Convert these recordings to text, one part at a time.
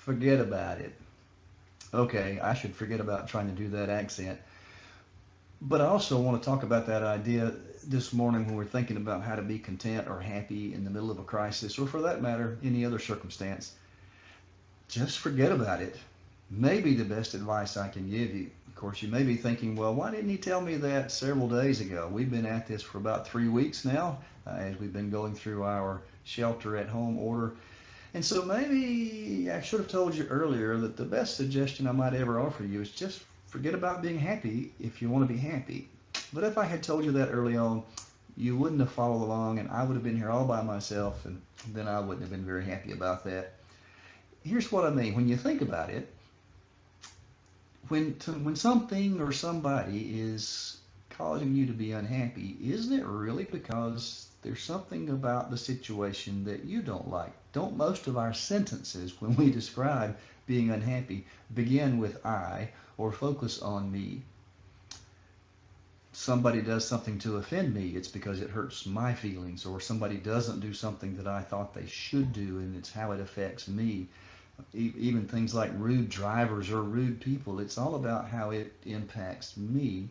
forget about it. Okay, I should forget about trying to do that accent. But I also want to talk about that idea this morning when we're thinking about how to be content or happy in the middle of a crisis, or for that matter, any other circumstance. Just forget about it. Maybe the best advice I can give you. Of course, you may be thinking, well, why didn't he tell me that several days ago? We've been at this for about 3 weeks now, as we've been going through our shelter at home order. And so maybe I should have told you earlier that the best suggestion I might ever offer you is just forget about being happy if you want to be happy. But if I had told you that early on, you wouldn't have followed along, and I would have been here all by myself, and then I wouldn't have been very happy about that. Here's what I mean. When you think about it, when something or somebody is causing you to be unhappy, isn't it really because there's something about the situation that you don't like? Don't most of our sentences, when we describe being unhappy, begin with I or focus on me? Somebody does something to offend me, it's because it hurts my feelings, or somebody doesn't do something that I thought they should do, and it's how it affects me. Even things like rude drivers or rude people, it's all about how it impacts me.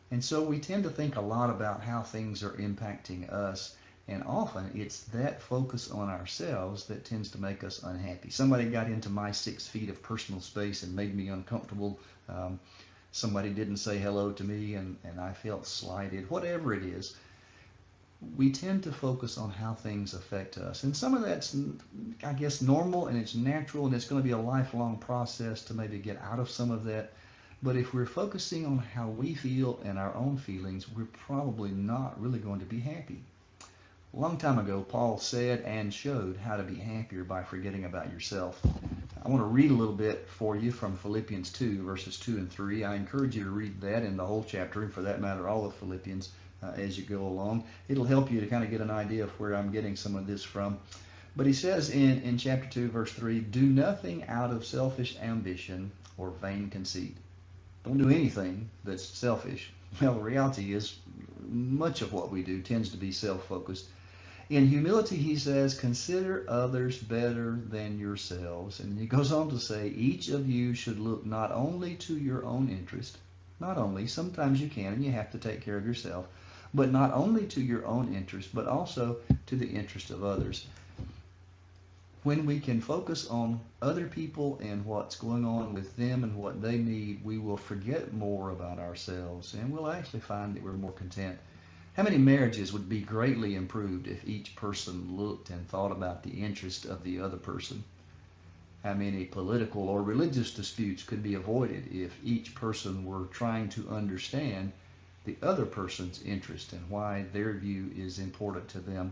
And so we tend to think a lot about how things are impacting us, and often it's that focus on ourselves that tends to make us unhappy. Somebody got into my 6 feet of personal space and made me uncomfortable. Somebody didn't say hello to me and I felt slighted. Whatever it is, we tend to focus on how things affect us. And some of that's, I guess, normal and it's natural, and it's going to be a lifelong process to maybe get out of some of that. But if we're focusing on how we feel and our own feelings, we're probably not really going to be happy. A long time ago, Paul said and showed how to be happier by forgetting about yourself. I want to read a little bit for you from Philippians 2, verses 2 and 3. I encourage you to read that in the whole chapter, and for that matter, all of Philippians as you go along. It'll help you to kind of get an idea of where I'm getting some of this from. But he says in chapter 2, verse 3, do nothing out of selfish ambition or vain conceit. Don't do anything that's selfish. Well, the reality is much of what we do tends to be self-focused. In humility, he says, consider others better than yourselves. And he goes on to say, each of you should look not only to your own interest, not only, sometimes you can and you have to take care of yourself, but not only to your own interest, but also to the interest of others. When we can focus on other people and what's going on with them and what they need, we will forget more about ourselves, and we'll actually find that we're more content. How many marriages would be greatly improved if each person looked and thought about the interest of the other person? How many political or religious disputes could be avoided if each person were trying to understand the other person's interest and why their view is important to them?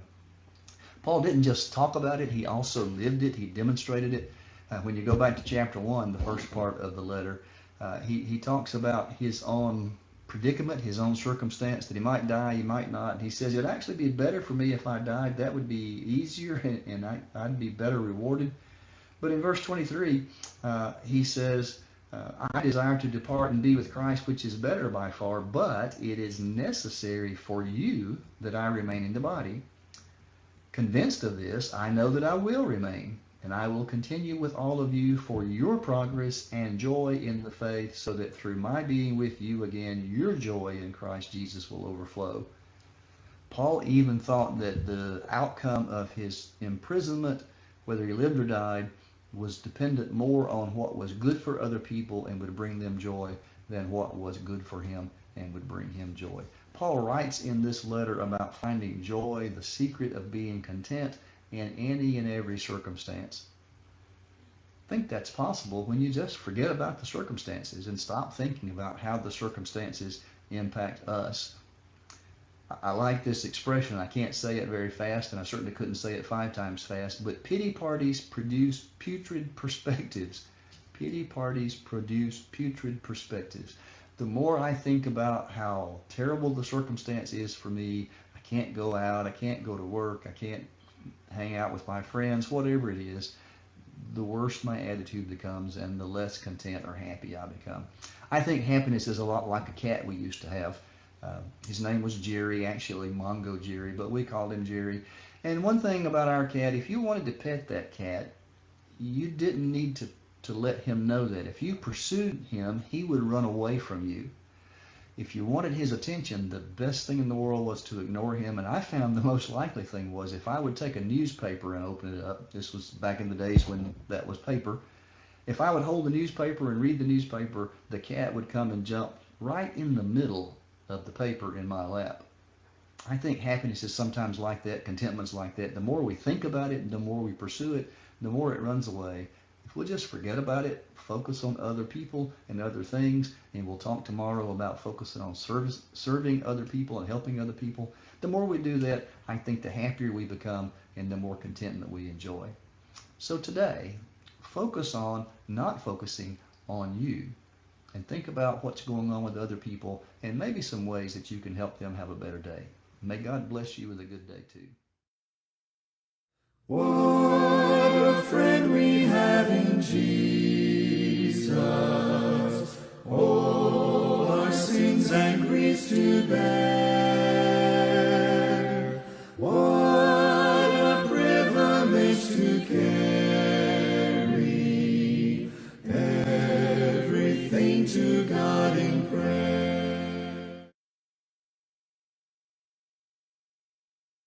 Paul didn't just talk about it, he also lived it, he demonstrated it. When you go back to chapter 1, the first part of the letter, he talks about his own predicament, his own circumstance, that he might die, he might not. And he says, it'd actually be better for me if I died. That would be easier, and I'd be better rewarded. But in verse 23, he says, I desire to depart and be with Christ, which is better by far, but it is necessary for you that I remain in the body. Convinced of this, I know that I will remain, and I will continue with all of you for your progress and joy in the faith, so that through my being with you again, your joy in Christ Jesus will overflow. Paul even thought that the outcome of his imprisonment, whether he lived or died, was dependent more on what was good for other people and would bring them joy than what was good for him and would bring him joy. Paul writes in this letter about finding joy, the secret of being content in any and every circumstance. I think that's possible when you just forget about the circumstances and stop thinking about how the circumstances impact us. I like this expression. I can't say it very fast, and I certainly couldn't say it 5 times fast, but pity parties produce putrid perspectives. Pity parties produce putrid perspectives. The more I think about how terrible the circumstance is for me, I can't go out, I can't go to work, I can't hang out with my friends, whatever it is, the worse my attitude becomes and the less content or happy I become. I think happiness is a lot like a cat we used to have. His name was Jerry, actually Mongo Jerry, but we called him Jerry. And one thing about our cat, if you wanted to pet that cat, you didn't need to to let him know that if you pursued him, he would run away from you. If you wanted his attention, the best thing in the world was to ignore him. And I found the most likely thing was if I would take a newspaper and open it up, this was back in the days when that was paper, if I would hold the newspaper and read the newspaper, the cat would come and jump right in the middle of the paper in my lap. I think happiness is sometimes like that, contentment's like that. The more we think about it, the more we pursue it, the more it runs away. If we'll just forget about it, focus on other people and other things, and we'll talk tomorrow about focusing on serving other people and helping other people. The more we do that, I think the happier we become and the more contentment we enjoy. So today, focus on not focusing on you, and think about what's going on with other people and maybe some ways that you can help them have a better day. May God bless you with a good day too. What a friend we have in Jesus, all our sins and griefs to bear. What a privilege to carry everything to God in prayer.